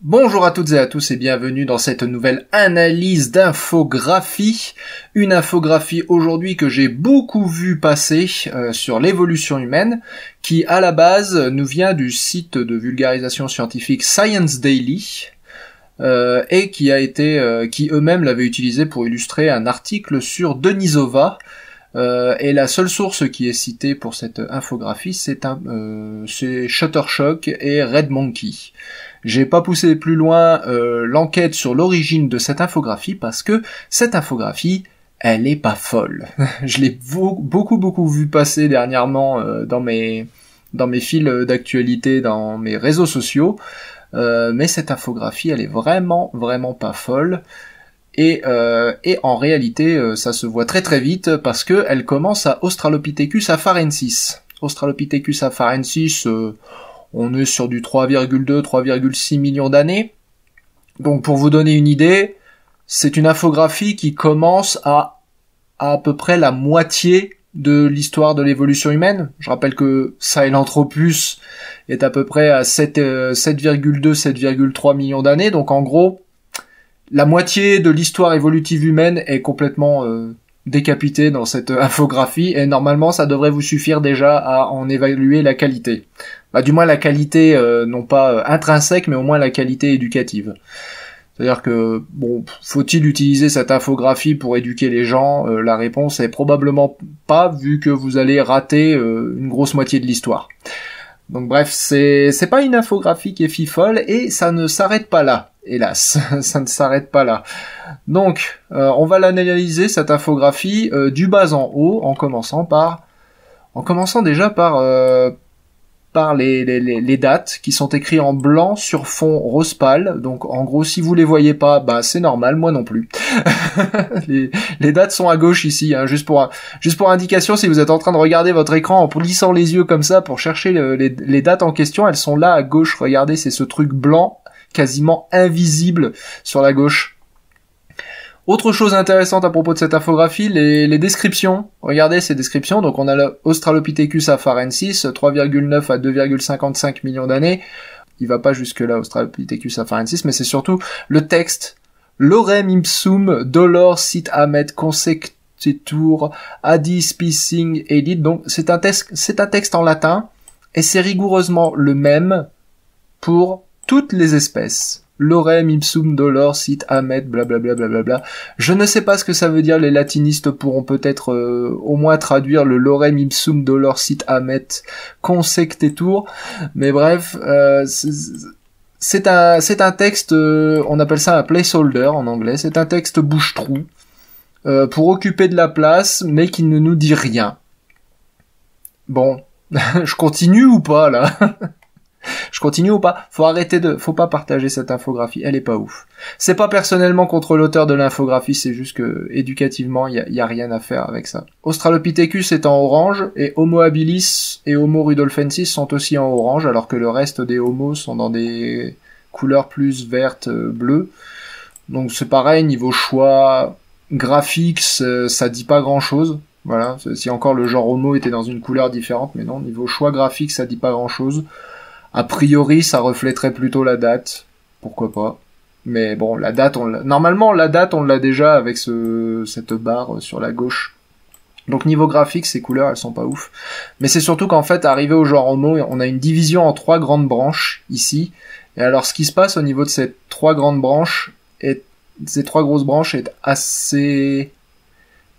Bonjour à toutes et à tous et bienvenue dans cette nouvelle analyse d'infographie. Une infographie aujourd'hui que j'ai beaucoup vu passer sur l'évolution humaine, qui à la base nous vient du site de vulgarisation scientifique Science Daily, et qui eux-mêmes l'avaient utilisé pour illustrer un article sur Denisova. Et la seule source qui est citée pour cette infographie, c'est Shutterstock et RedMonkey. J'ai pas poussé plus loin l'enquête sur l'origine de cette infographie parce que cette infographie, elle est pas folle. Je l'ai beaucoup vu passer dernièrement dans mes fils d'actualité, dans mes réseaux sociaux, mais cette infographie, elle est vraiment pas folle. Et en réalité, ça se voit très vite parce que elle commence à Australopithecus afarensis. Australopithecus afarensis, on est sur du 3,6 millions d'années. Donc pour vous donner une idée, c'est une infographie qui commence à peu près la moitié de l'histoire de l'évolution humaine. Je rappelle que Sahelanthropus est à peu près à 7,3 millions d'années. Donc en gros, la moitié de l'histoire évolutive humaine est complètement décapitée dans cette infographie, et normalement ça devrait vous suffire déjà à en évaluer la qualité. Du moins la qualité, non pas intrinsèque, mais au moins la qualité éducative. C'est-à-dire que, faut-il utiliser cette infographie pour éduquer les gens ? La réponse est probablement pas, vu que vous allez rater une grosse moitié de l'histoire. Donc bref, c'est pas une infographie qui est fifole, et ça ne s'arrête pas là. Hélas, ça ne s'arrête pas là. Donc, on va l'analyser, cette infographie, du bas en haut, en commençant déjà par les dates qui sont écrites en blanc sur fond rose pâle. Donc, en gros, si vous les voyez pas, c'est normal, moi non plus. les dates sont à gauche ici, hein, juste pour indication, si vous êtes en train de regarder votre écran en plissant les yeux comme ça pour chercher les dates en question, elles sont là à gauche. Regardez, c'est ce truc blanc quasiment invisible sur la gauche. Autre chose intéressante à propos de cette infographie, les descriptions. Regardez ces descriptions. Donc on a l'Australopithecus afarensis, 3,9 à 2,55 millions d'années. Il va pas jusque là, Australopithecus afarensis, mais c'est surtout le texte. Lorem ipsum dolor sit amet consectetur adi spicing edit. Donc c'est un texte en latin, et c'est rigoureusement le même pour toutes les espèces. Lorem ipsum dolor sit amet blablabla. Je ne sais pas ce que ça veut dire, les latinistes pourront peut-être au moins traduire le lorem ipsum dolor sit amet consectetur, mais bref, c'est un texte, on appelle ça un placeholder en anglais, c'est un texte bouche-trou, pour occuper de la place, mais qui ne nous dit rien. Bon, je continue ou pas, là? Je continue ou pas ? Faut pas partager cette infographie, elle est pas ouf. C'est pas personnellement contre l'auteur de l'infographie, c'est juste que, éducativement, y a rien à faire avec ça. Australopithecus est en orange, et Homo habilis et Homo rudolfensis sont aussi en orange, alors que le reste des Homos sont dans des couleurs plus vertes, bleues. Donc c'est pareil, niveau choix graphique, ça dit pas grand chose. Voilà, si encore le genre Homo était dans une couleur différente, mais non, niveau choix graphique, ça dit pas grand chose. A priori, ça reflèterait plutôt la date. Pourquoi pas. Mais bon, normalement, la date, on l'a déjà avec cette barre sur la gauche. Donc niveau graphique, ces couleurs, elles sont pas ouf. Mais c'est surtout qu'en fait, arrivé au genre Homo, on a une division en 3 grandes branches, ici. Et alors, ce qui se passe au niveau de ces 3 grandes branches, ces 3 grosses branches, est assez...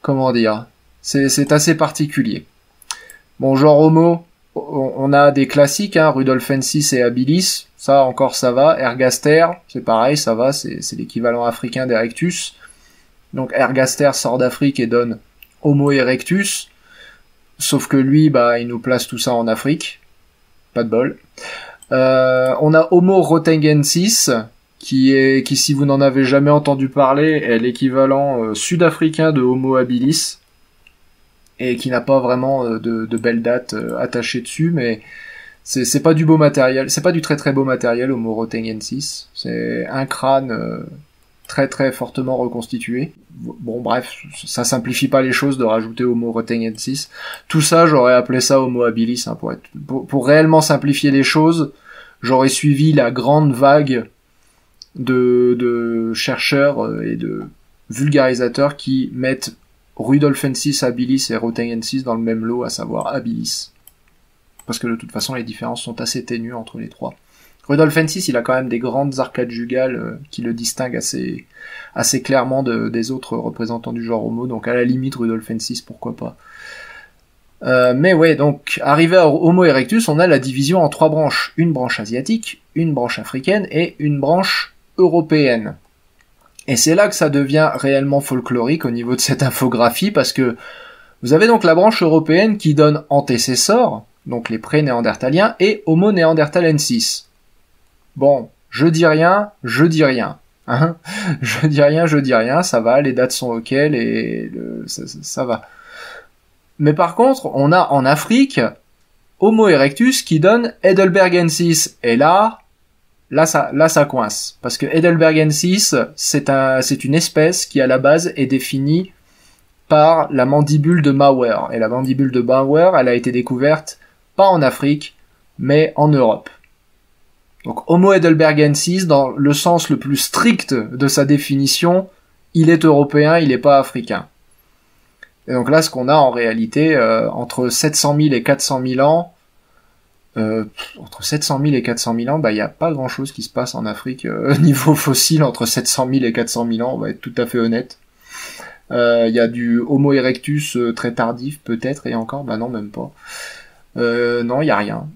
Comment dire ? C'est assez particulier. Bon, genre Homo... On a des classiques, hein, Rudolfensis et habilis, ça encore ça va. Ergaster, c'est pareil, ça va, c'est l'équivalent africain d'Erectus. Donc Ergaster sort d'Afrique et donne Homo erectus, sauf que lui, il nous place tout ça en Afrique, pas de bol. On a Homo rotengensis, qui si vous n'en avez jamais entendu parler, est l'équivalent sud-africain de Homo habilis, et qui n'a pas vraiment de belles dates attachées dessus, mais c'est pas du beau matériel, c'est pas du très beau matériel, Homo rotengensis. C'est un crâne très fortement reconstitué. Bon bref, ça simplifie pas les choses de rajouter Homo rotengensis. Tout ça, j'aurais appelé ça Homo habilis, hein, pour réellement simplifier les choses. J'aurais suivi la grande vague de chercheurs et de vulgarisateurs qui mettent Rudolfensis habilis et Rothengensis dans le même lot, à savoir habilis. Parce que de toute façon, les différences sont assez ténues entre les trois. Rudolfensis, il a quand même des grandes arcades jugales qui le distinguent assez clairement des autres représentants du genre Homo, donc à la limite Rudolfensis, pourquoi pas. Mais ouais, donc arrivé à Homo erectus, on a la division en trois branches. Une branche asiatique, une branche africaine et une branche européenne. Et c'est là que ça devient réellement folklorique au niveau de cette infographie, parce que vous avez donc la branche européenne qui donne antécesseurs, donc les pré-néandertaliens, et Homo neanderthalensis. Bon, je dis rien. Hein, je dis rien, ça va, les dates sont ok, ça va. Mais par contre, on a en Afrique Homo erectus qui donne Heidelbergensis. Et là ça coince. Parce que Heidelbergensis, c'est une espèce qui à la base est définie par la mandibule de Bauer. Et la mandibule de Bauer, elle a été découverte pas en Afrique, mais en Europe. Donc Homo heidelbergensis, dans le sens le plus strict de sa définition, il est européen, il n'est pas africain. Et donc là, ce qu'on a en réalité, entre 700 000 et 400 000 ans, entre 700 000 et 400 000 ans, bah il n'y a pas grand-chose qui se passe en Afrique niveau fossile entre 700 000 et 400 000 ans, on va être tout à fait honnête. Il y a du Homo erectus très tardif peut-être, et encore, bah non, même pas. Non, il n'y a rien.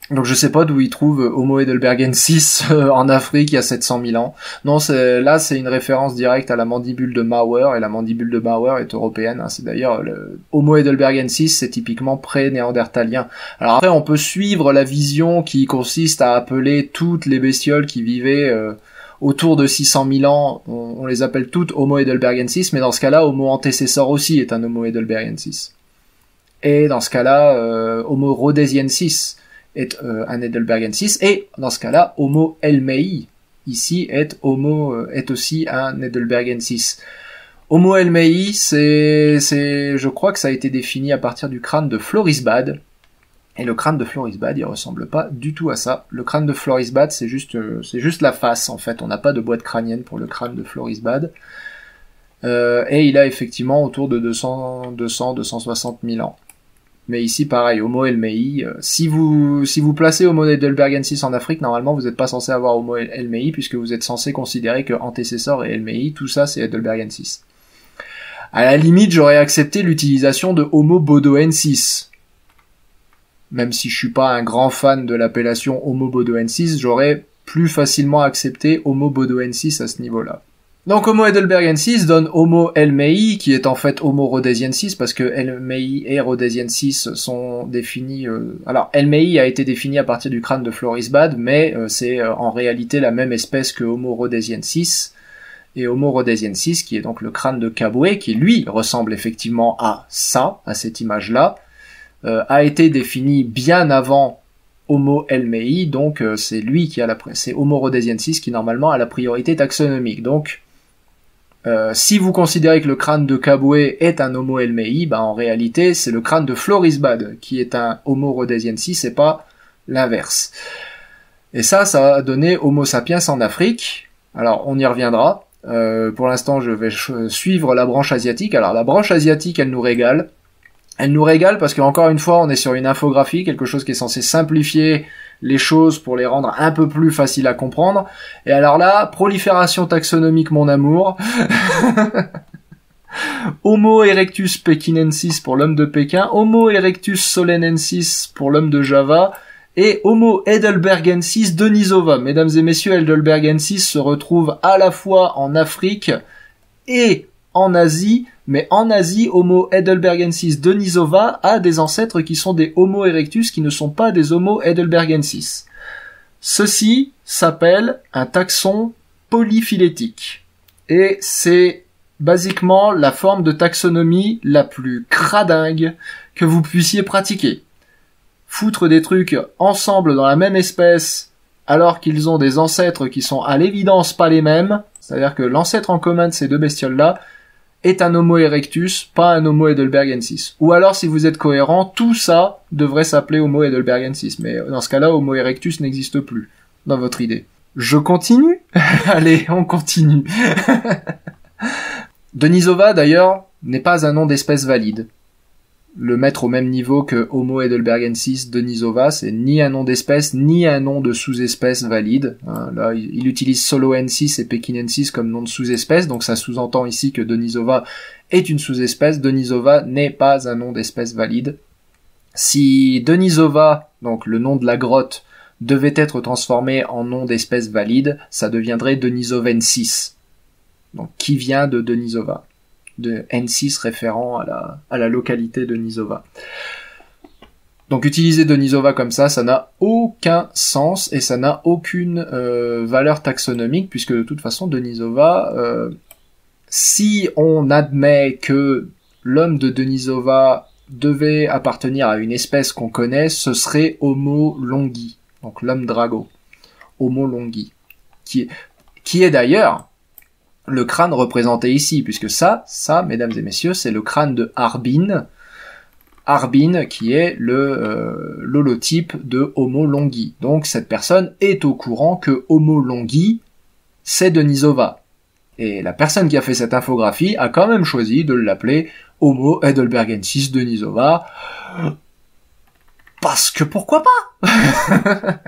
Donc je sais pas d'où ils trouvent Homo heidelbergensis en Afrique il y a 700 000 ans. Non, c'est une référence directe à la mandibule de Bauer, et la mandibule de Bauer est européenne. Hein. C'est d'ailleurs le Homo heidelbergensis, c'est typiquement pré-néandertalien. Alors après, on peut suivre la vision qui consiste à appeler toutes les bestioles qui vivaient autour de 600 000 ans, on les appelle toutes Homo heidelbergensis, mais dans ce cas-là, Homo antecessor aussi est un Homo heidelbergensis. Et dans ce cas-là, Homo rhodesiensis est un Heidelbergensis, et dans ce cas-là, Homo elmei, ici, est aussi un Heidelbergensis. Homo elmei, je crois que ça a été défini à partir du crâne de Florisbad, et le crâne de Florisbad, il ressemble pas du tout à ça. Le crâne de Florisbad, c'est juste la face, en fait, on n'a pas de boîte crânienne pour le crâne de Florisbad, et il a effectivement autour de 260 000 ans. Mais ici, pareil, Homo elmei. Si vous placez Homo heidelbergensis en Afrique, normalement, vous n'êtes pas censé avoir Homo elmei, puisque vous êtes censé considérer que antécesseur et elmei, tout ça, c'est heidelbergensis. À la limite, j'aurais accepté l'utilisation de Homo bodoensis. Même si je suis pas un grand fan de l'appellation Homo bodoensis, j'aurais plus facilement accepté Homo bodoensis à ce niveau-là. Donc Homo heidelbergensis donne Homo elmei, qui est en fait Homo rhodesiensis, parce que elmei et rhodesiensis sont définis... Alors elmei a été défini à partir du crâne de Florisbad, mais c'est en réalité la même espèce que Homo rhodesiensis, et Homo rhodesiensis, qui est donc le crâne de Caboué, qui lui ressemble effectivement à cette image-là, a été défini bien avant Homo elmei, donc c'est lui qui a c'est Homo rhodesiensis qui normalement a la priorité taxonomique. Donc si vous considérez que le crâne de Caboué est un Homo elmei, bah en réalité c'est le crâne de Florisbad qui est un Homo rhodesiensis et pas l'inverse. Et ça a donné Homo sapiens en Afrique. Alors on y reviendra. Pour l'instant je vais suivre la branche asiatique. Alors la branche asiatique, elle nous régale. Elle nous régale parce que encore une fois on est sur une infographie, quelque chose qui est censé simplifier les choses pour les rendre un peu plus faciles à comprendre. Et alors là, prolifération taxonomique mon amour. Homo erectus pekinensis pour l'homme de Pékin, Homo erectus solenensis pour l'homme de Java, et Homo heidelbergensis denisova. Mesdames et messieurs, Heidelbergensis se retrouve à la fois en Afrique et en Asie, mais en Asie, Homo heidelbergensis denisova a des ancêtres qui sont des Homo erectus qui ne sont pas des Homo heidelbergensis. Ceci s'appelle un taxon polyphylétique. Et c'est basiquement la forme de taxonomie la plus cradingue que vous puissiez pratiquer. Foutre des trucs ensemble dans la même espèce alors qu'ils ont des ancêtres qui sont à l'évidence pas les mêmes, c'est-à-dire que l'ancêtre en commun de ces deux bestioles-là est un Homo erectus, pas un Homo heidelbergensis. Ou alors, si vous êtes cohérent, tout ça devrait s'appeler Homo heidelbergensis. Mais dans ce cas-là, Homo erectus n'existe plus dans votre idée. Je continue? Allez, on continue. Denisova, d'ailleurs, n'est pas un nom d'espèce valide. Le mettre au même niveau que Homo heidelbergensis Denisova, c'est ni un nom d'espèce, ni un nom de sous-espèce valide. Là, il utilise Soloensis et Pekinensis comme nom de sous-espèce, donc ça sous-entend ici que Denisova est une sous-espèce. Denisova n'est pas un nom d'espèce valide. Si Denisova, donc le nom de la grotte, devait être transformé en nom d'espèce valide, ça deviendrait Denisovensis. Donc, qui vient de Denisova. De N6 référant à la localité de Denisova. Donc utiliser Denisova comme ça n'a aucun sens et ça n'a aucune valeur taxonomique puisque de toute façon Denisova, si on admet que l'homme de Denisova devait appartenir à une espèce qu'on connaît, ce serait Homo longi, donc l'homme drago, Homo longi, qui est d'ailleurs le crâne représenté ici, puisque ça, mesdames et messieurs, c'est le crâne de Harbin. Harbin, qui est l'holotype de Homo longi. Donc, cette personne est au courant que Homo longi, c'est Denisova. Et la personne qui a fait cette infographie a quand même choisi de l'appeler Homo heidelbergensis Denisova. Parce que pourquoi pas?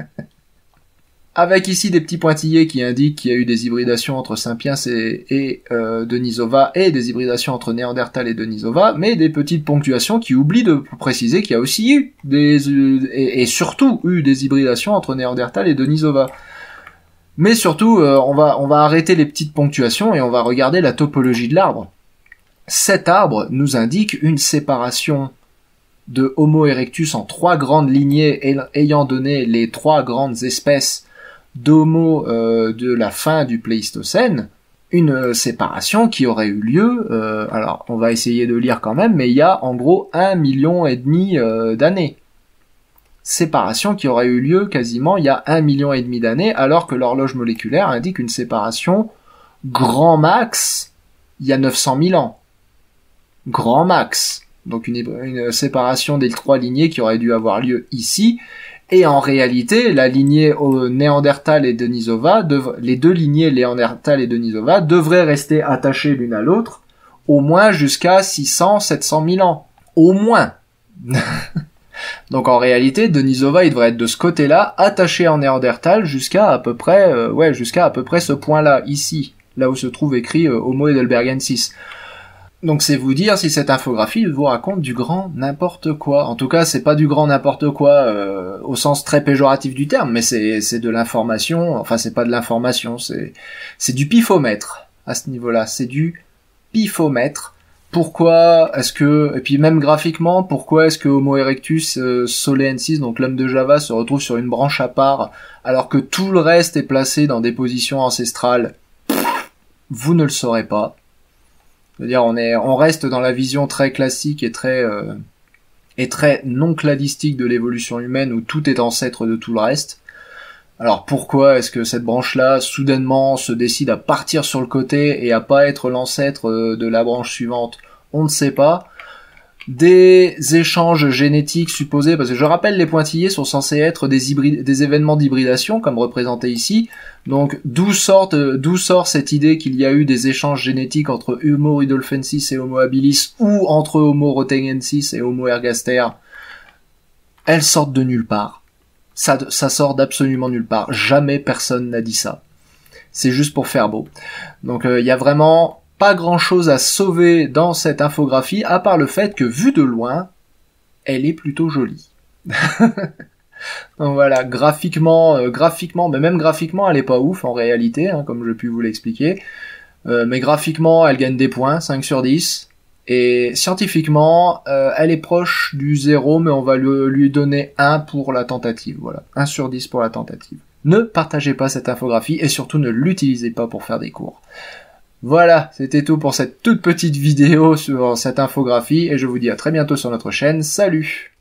Avec ici des petits pointillés qui indiquent qu'il y a eu des hybridations entre Sapiens et Denisova et des hybridations entre Néandertal et Denisova, mais des petites ponctuations qui oublient de préciser qu'il y a aussi eu et surtout eu des hybridations entre Néandertal et Denisova. Mais surtout, on va arrêter les petites ponctuations et on va regarder la topologie de l'arbre. Cet arbre nous indique une séparation de Homo erectus en 3 grandes lignées ayant donné les 3 grandes espèces d'Homo de la fin du Pléistocène, une séparation qui aurait eu lieu, alors on va essayer de lire quand même, mais il y a en gros 1,5 million d'années. Séparation qui aurait eu lieu quasiment il y a 1,5 million d'années, alors que l'horloge moléculaire indique une séparation grand max il y a 900 000 ans. Grand max. Donc une séparation des 3 lignées qui aurait dû avoir lieu ici. Et en réalité, la lignée Néandertal et Denisova, les 2 lignées Néandertal et Denisova devraient rester attachées l'une à l'autre, au moins jusqu'à 600-700 000 ans. Au moins. Donc en réalité, Denisova, il devrait être de ce côté-là, attaché en Néandertal jusqu'à à peu près ce point-là, ici, là où se trouve écrit Homo heidelbergensis. Donc c'est vous dire si cette infographie vous raconte du grand n'importe quoi. En tout cas, c'est pas du grand n'importe quoi au sens très péjoratif du terme, mais c'est de l'information, enfin c'est pas de l'information, c'est du pifomètre à ce niveau-là, c'est du pifomètre. Pourquoi est-ce que, et puis même graphiquement, pourquoi est-ce que Homo erectus soleensis, donc l'homme de Java, se retrouve sur une branche à part, alors que tout le reste est placé dans des positions ancestrales? Vous ne le saurez pas. C'est-à-dire, on reste dans la vision très classique et très non cladistique de l'évolution humaine où tout est ancêtre de tout le reste. Alors pourquoi est-ce que cette branche-là, soudainement, se décide à partir sur le côté et à pas être l'ancêtre de la branche suivante? On ne sait pas. Des échanges génétiques supposés, parce que je rappelle, les pointillés sont censés être des événements d'hybridation, comme représenté ici. Donc, d'où sort cette idée qu'il y a eu des échanges génétiques entre Homo rudolfensis et Homo habilis, ou entre Homo rotengensis et Homo ergaster? Elles sortent de nulle part. Ça sort d'absolument nulle part. Jamais personne n'a dit ça. C'est juste pour faire beau. Donc, il y a vraiment pas grand chose à sauver dans cette infographie, à part le fait que, vue de loin, elle est plutôt jolie. Donc voilà, graphiquement, mais même graphiquement, elle est pas ouf en réalité, hein, comme je puis vous l'expliquer. Mais graphiquement, elle gagne des points, 5 sur 10. Et scientifiquement, elle est proche du 0, mais on va lui donner 1 pour la tentative. Voilà, 1 sur 10 pour la tentative. Ne partagez pas cette infographie et surtout ne l'utilisez pas pour faire des cours. Voilà, c'était tout pour cette toute petite vidéo sur cette infographie et je vous dis à très bientôt sur notre chaîne. Salut!